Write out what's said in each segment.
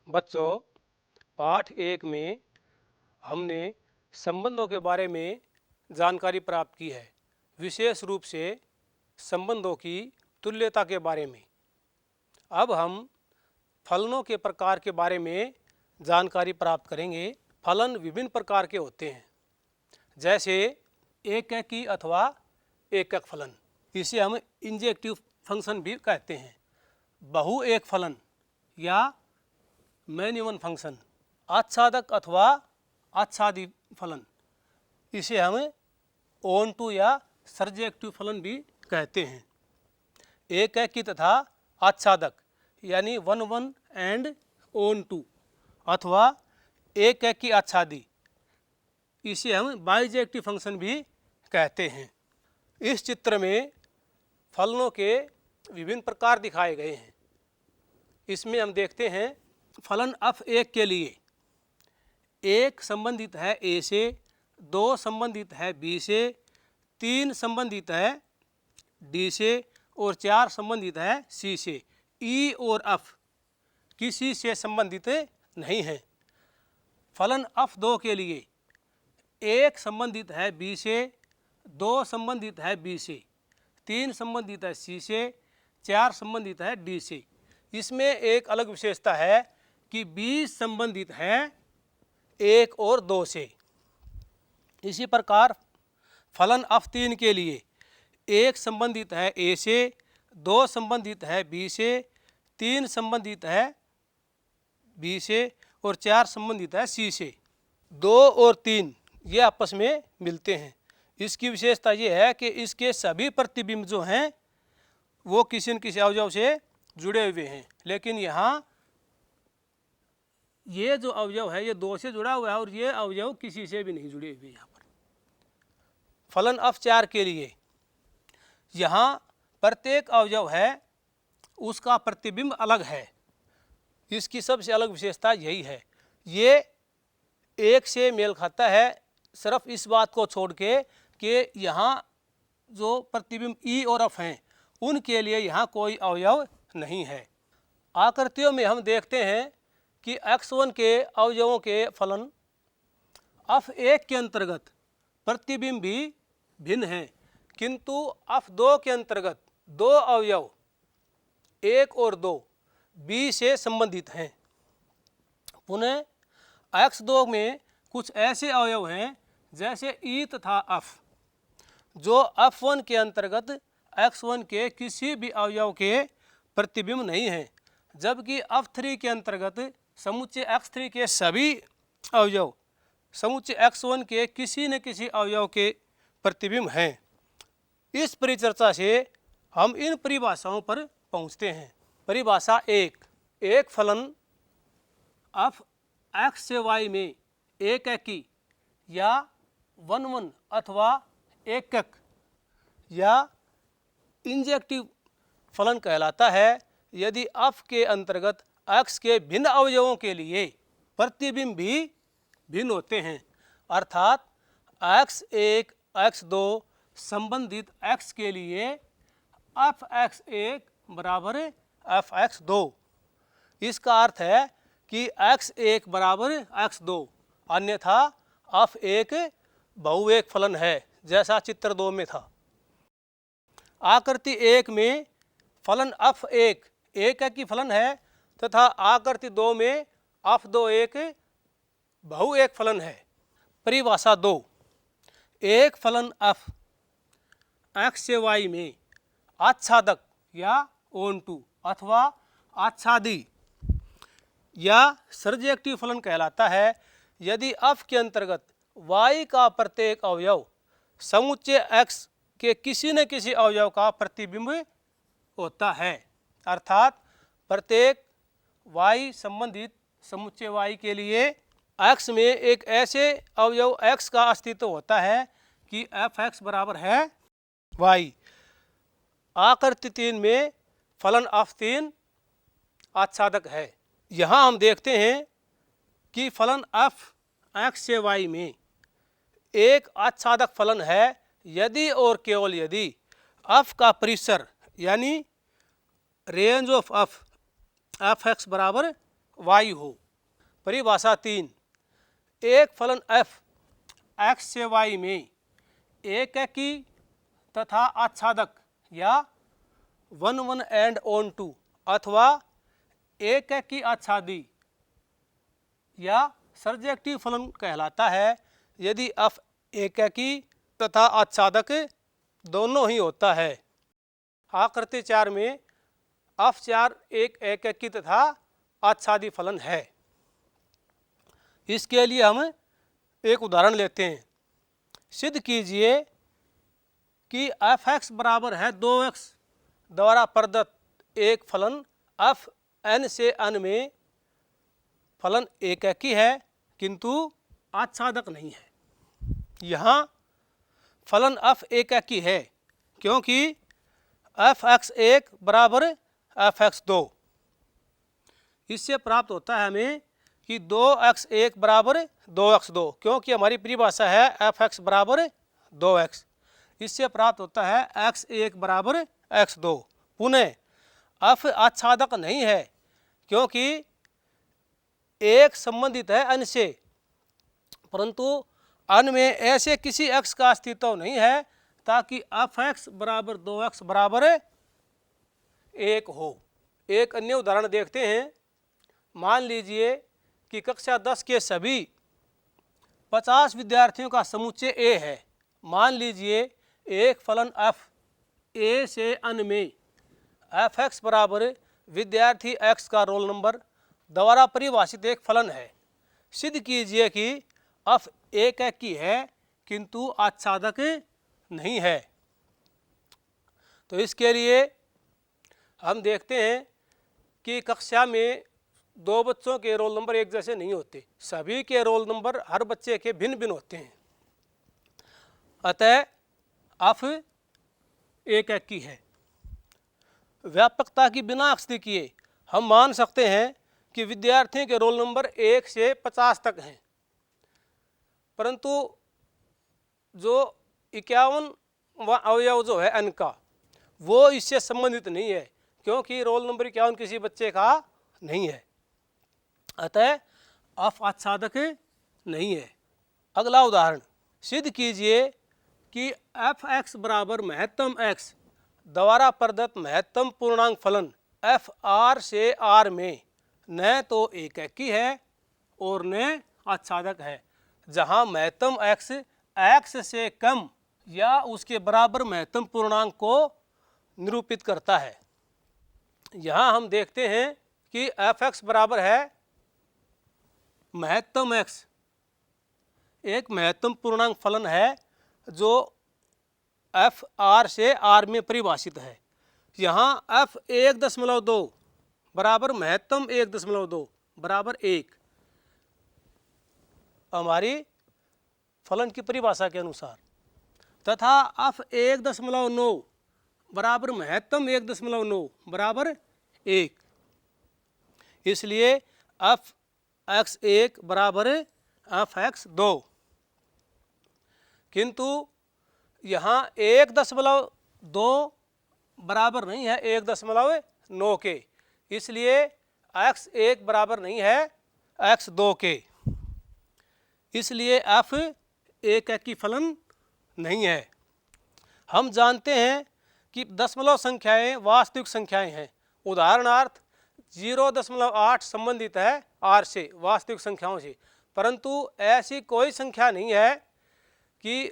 बच्चों, पाठ 1 में हमने संबंधों के बारे में जानकारी प्राप्त की है, विशेष रूप से संबंधों की तुल्यता के बारे में। अब हम फलनों के प्रकार के बारे में जानकारी प्राप्त करेंगे। फलन विभिन्न प्रकार के होते हैं, जैसे एकैकी अथवा एकक फलन। इसे हम इंजेक्टिव फंक्शन भी कहते हैं। बहु एक फलन या मैन्युअल फंक्शन, आच्छादक अथवा आच्छादी फलन, इसे हम ऑन टू या सर्जेक्टिव फलन भी कहते हैं। एकैकी तथा आच्छादक यानी 1 एंड ऑन टू अथवा एकैकी आच्छादी, इसे हम बाइजेक्टिव फंक्शन भी कहते हैं। इस चित्र में फलनों के विभिन्न प्रकार दिखाए गए हैं। इसमें हम देखते हैं फलन f1 के लिए एक संबंधित है a से, 2 संबंधित है b से, 3 संबंधित है d से और 4 संबंधित है c से। e और f किसी से संबंधित नहीं है। फलन f2 के लिए एक संबंधित है b से, 2 संबंधित है b से, 3 संबंधित है c से, 4 संबंधित है d से। इसमें एक अलग विशेषता है कि b संबंधित है 1 और 2 से। इसी प्रकार फलन f3 के लिए एक संबंधित है a से, 2 संबंधित है b से, 3 संबंधित है b से और 4 संबंधित है c से। 2 और 3 ये आपस में मिलते हैं। इसकी विशेषता ये है कि इसके सभी प्रतिबिंब जो हैं वो किसी न किसी अवयव से जुड़े हुए हैं, लेकिन यहाँ ये जो अवयव है ये 2 से जुड़ा हुआ है और ये अवयव किसी से भी नहीं जुड़े हुए। यहाँ पर फलन f4 के लिए यहाँ प्रत्येक अवयव है उसका प्रतिबिंब अलग है। इसकी सबसे अलग विशेषता यही है, ये एक से मेल खाता है सिर्फ इस बात को छोड़ के कि यहाँ जो प्रतिबिंब ई और एफ हैं उनके लिए यहाँ कोई अवयव नहीं है। आकृतियों में हम देखते हैं कि x1 के अवयवों के फलन f1 के अंतर्गत प्रतिबिंब भी भिन्न हैं, किंतु f2 के अंतर्गत 2 अवयव 1 और 2 b से संबंधित हैं। पुनः x2 में कुछ ऐसे अवयव हैं जैसे e तथा f जो f1 के अंतर्गत x1 के किसी भी अवयव के प्रतिबिंब नहीं हैं, जबकि f3 के अंतर्गत समुच्चय x3 के सभी अवयव समुच्चय x1 के किसी न किसी अवयव के प्रतिबिंब हैं। इस परिचर्चा से हम इन परिभाषाओं पर पहुंचते हैं। परिभाषा 1, एक फलन f x से y में एकैकी या 1 अथवा एकक या इंजेक्टिव फलन कहलाता है यदि f के अंतर्गत x के भिन्न अवयवों के लिए प्रतिबिंब भी भिन्न होते हैं, अर्थात x1 x2 संबंधित x के लिए fx1 बराबर fx2। इसका अर्थ है कि x1 बराबर x2, अन्यथा f1 बहुएक फलन है जैसा चित्र 2 में था। आकृति 1 में फलन f1 एकैकी फलन है तथा आकृति 2 में f2 एक बहुएक फलन है। परिभाषा 2, एक फलन f x से y में आच्छादक या ऑन टू अथवा आच्छादी या सर्जेक्टिव फलन कहलाता है यदि f के अंतर्गत y का प्रत्येक अवयव समुच्चय x के किसी न किसी अवयव का प्रतिबिंब होता है, अर्थात प्रत्येक y संबंधित समुच्चय y के लिए x में एक ऐसे अवयव x का अस्तित्व होता है कि fx बराबर है y। आकृति 3 में फलन f3 आच्छादक है। यहाँ हम देखते हैं कि फलन f x से y में एक आच्छादक फलन है यदि और केवल यदि f का परिसर यानी रेंज ऑफ f fx बराबर वाई हो। परिभाषा 3, एक फलन f x से y में एकेकी तथा आच्छादक या 1 1 एंड ऑन टू अथवा एकेकी आच्छादी या सर्जेक्टिव फलन कहलाता है यदि f एकेकी तथा आच्छादक दोनों ही होता है। आकृति 4 में f4 एक एकेकी तथा आच्छादी फलन है। इसके लिए हम एक उदाहरण लेते हैं। सिद्ध कीजिए कि f(x) बराबर है 2x द्वारा प्रदत्त एक फलन f n से n में फलन एकेकी है किंतु आच्छादक नहीं है। यहाँ फलन f एकेकी है क्योंकि f(x1) बराबर f(x2). इससे प्राप्त होता है हमें कि 2x1 बराबर 2x2 क्योंकि हमारी परिभाषा है f(x) बराबर 2x। इससे प्राप्त होता है x1 बराबर x2। पुनः f आच्छादक नहीं है क्योंकि एक संबंधित है n से, परंतु n में ऐसे किसी x का अस्तित्व नहीं है ताकि f(x) बराबर 2x बराबर 1 हो। एक अन्य उदाहरण देखते हैं। मान लीजिए कि कक्षा 10 के सभी 50 विद्यार्थियों का समुच्चय A है। मान लीजिए एक फलन f A से n में f(x) बराबर विद्यार्थी x का रोल नंबर द्वारा परिभाषित एक फलन है। सिद्ध कीजिए कि f एकेकी है किंतु आच्छादक नहीं है। तो इसके लिए हम देखते हैं कि कक्षा में 2 बच्चों के रोल नंबर एक जैसे नहीं होते, सभी के रोल नंबर हर बच्चे के भिन्न भिन्न होते हैं। अतः f एकेकी है। व्यापकता की बिना अक्सर किए हम मान सकते हैं कि विद्यार्थियों के रोल नंबर 1 से 50 तक हैं, परंतु जो 51वां अवयव जो है n का वो इससे संबंधित नहीं है क्योंकि रोल नंबर 51 किसी बच्चे का नहीं है। अतः f आच्छादक नहीं है। अगला उदाहरण, सिद्ध कीजिए कि f(x) बराबर महत्तम x द्वारा प्रदत्त महत्तम पूर्णांक फलन f R से R में न तो एकेकी है और न आच्छादक है, जहाँ महत्तम x x से कम या उसके बराबर महत्तम पूर्णांक को निरूपित करता है। यहाँ हम देखते हैं कि f(x) बराबर है महत्तम x, एक महत्तम पूर्णांक फलन है जो f R से R में परिभाषित है। यहाँ f 1.2 बराबर महत्तम 1.2 बराबर 1 हमारी फलन की परिभाषा के अनुसार, तथा f 1.9 बराबर महत्तम 1.9 बराबर 1। इसलिए f(x1) बराबर f(x2), किंतु यहाँ 1.2 बराबर नहीं है 1.9 के, इसलिए x1 बराबर नहीं है x2 के, इसलिए f एकेकी फलन नहीं है। हम जानते हैं कि दशमलव संख्याएं वास्तविक संख्याएं हैं। उदाहरणार्थ 0.8 संबंधित है r से, वास्तविक संख्याओं से, परंतु ऐसी कोई संख्या नहीं है कि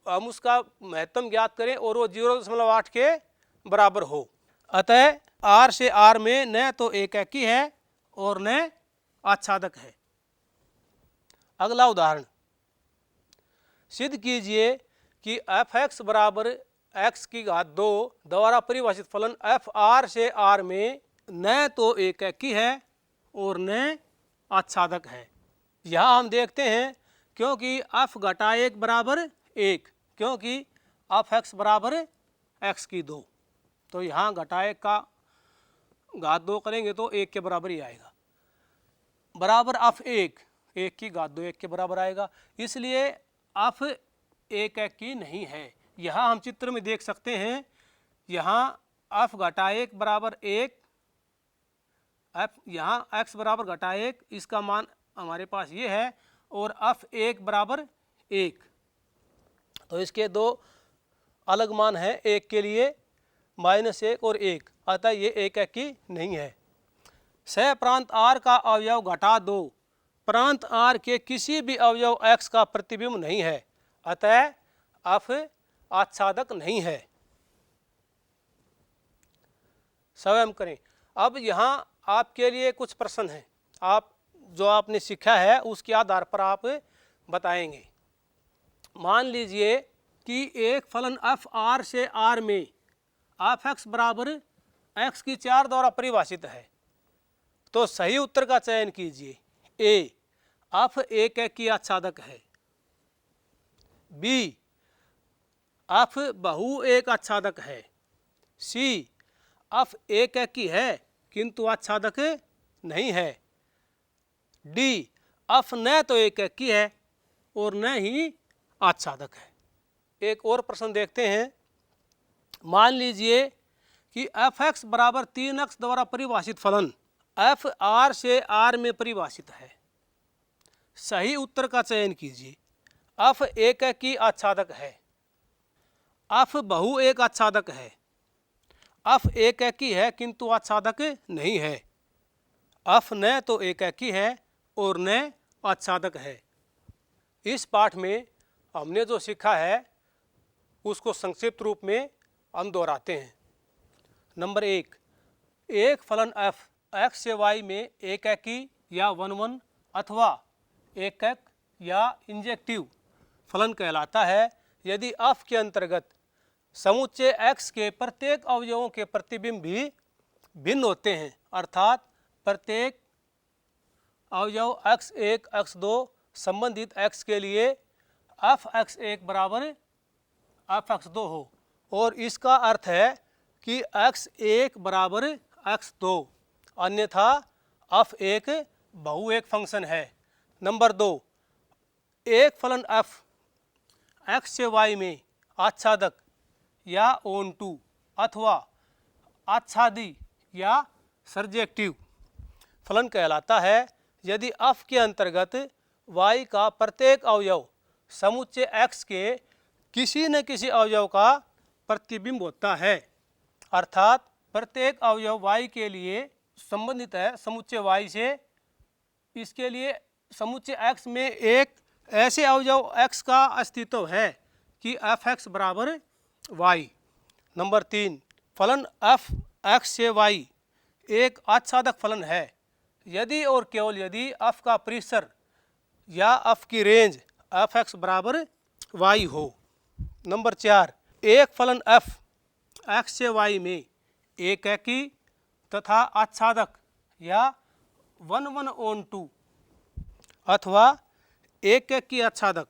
हम उसका महत्तम ज्ञात करें और वो 0.8 के बराबर हो। अतः r से R में न तो एकेकी है और न आच्छादक है। अगला उदाहरण, सिद्ध कीजिए कि f(x) बराबर x⁻² द्वारा परिभाषित फलन f R से R में न तो एकेकी है और न आच्छादक है। यहाँ हम देखते हैं क्योंकि f(1) बराबर 1, क्योंकि f(x) बराबर x⁻², तो यहाँ घटाएक का घात 2 करेंगे तो 1 के बराबर ही आएगा, बराबर f(1) 1⁻², 1 के बराबर आएगा। इसलिए f एकेकी नहीं है। यहाँ हम चित्र में देख सकते हैं, यहाँ f(1) बराबर 1, एफ यहाँ x बराबर घटा 1, इसका मान हमारे पास ये है, और एफ 1 बराबर 1। तो इसके दो अलग मान हैं, एक के लिए -1 और 1, अतः ये एक ही नहीं है। सह प्रांत R का अवयव घटा 2 प्रांत R के किसी भी अवयव x का प्रतिबिंब नहीं है, अतः f आच्छादक नहीं है। स्वयं करें। अब यहाँ आपके लिए कुछ प्रश्न हैं, आप जो आपने सीखा है उसके आधार पर आप बताएंगे। मान लीजिए कि एक फलन एफ आर से आर में एफ एक्स बराबर एक्स की 4 द्वारा परिभाषित है, तो सही उत्तर का चयन कीजिए। ए एफ एक की आच्छादक है, बी एफ बहु एक आच्छादक है, सी एफ एक की है किंतु आच्छादक नहीं है, डी एफ न तो एक की है और न ही आच्छादक है। एक और प्रश्न देखते हैं। मान लीजिए कि एफ एक्स बराबर 3x द्वारा परिभाषित फलन एफ आर से आर में परिभाषित है। सही उत्तर का चयन कीजिए। एफ एक की आच्छादक है, एफ बहु एक आच्छादक है, एफ एक की है किंतु आच्छादक नहीं है, एफ न तो एक की है और न आच्छादक है। इस पाठ में हमने जो सीखा है उसको संक्षिप्त रूप में हम दोहराते हैं। नंबर 1, एक फलन f x से y में एक की या 1-1 अथवा एक या इंजेक्टिव फलन कहलाता है यदि f के अंतर्गत समुच्चय x के प्रत्येक अवयवों के प्रतिबिंब भी भिन्न होते हैं, अर्थात प्रत्येक अवयव x1 x2 संबंधित x के लिए f(x1) बराबर f(x2) हो, और इसका अर्थ है कि x1 बराबर x2, अन्यथा f1 बहु एक फंक्शन है। नंबर 2, एक फलन f x से y में आच्छादक या ओनटू अथवा आच्छादी या सर्जेक्टिव फलन कहलाता है यदि f के अंतर्गत y का प्रत्येक अवयव समुच्चय x के किसी न किसी अवयव का प्रतिबिंब होता है, अर्थात प्रत्येक अवयव y के लिए संबंधित है समुच्चय y से। इसके लिए समुच्चय x में एक ऐसे अवयव x का अस्तित्व है कि f(x) बराबर y। नंबर 3, फलन f x से y एक आच्छादक फलन है यदि और केवल यदि f का परिसर या f की रेंज f(x) बराबर y हो। नंबर 4, एक फलन f x से y में एक की तथा आच्छादक या 1-1/2 अथवा एक की आच्छादक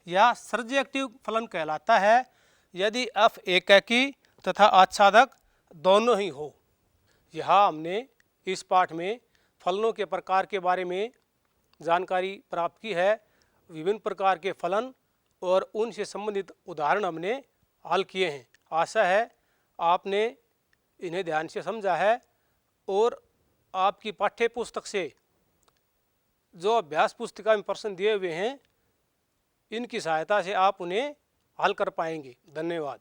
या सर्जेक्टिव फलन कहलाता है यदि f एक की तथा आच्छादक दोनों ही हो। यहाँ हमने इस पाठ में फलनों के प्रकार के बारे में जानकारी प्राप्त की है। विभिन्न प्रकार के फलन और उनसे संबंधित उदाहरण हमने हल किए हैं। आशा है आपने इन्हें ध्यान से समझा है और आपकी पाठ्य पुस्तक से जो अभ्यास पुस्तिका में प्रश्न दिए हुए हैं इनकी सहायता से आप उन्हें हल कर पाएंगे। धन्यवाद।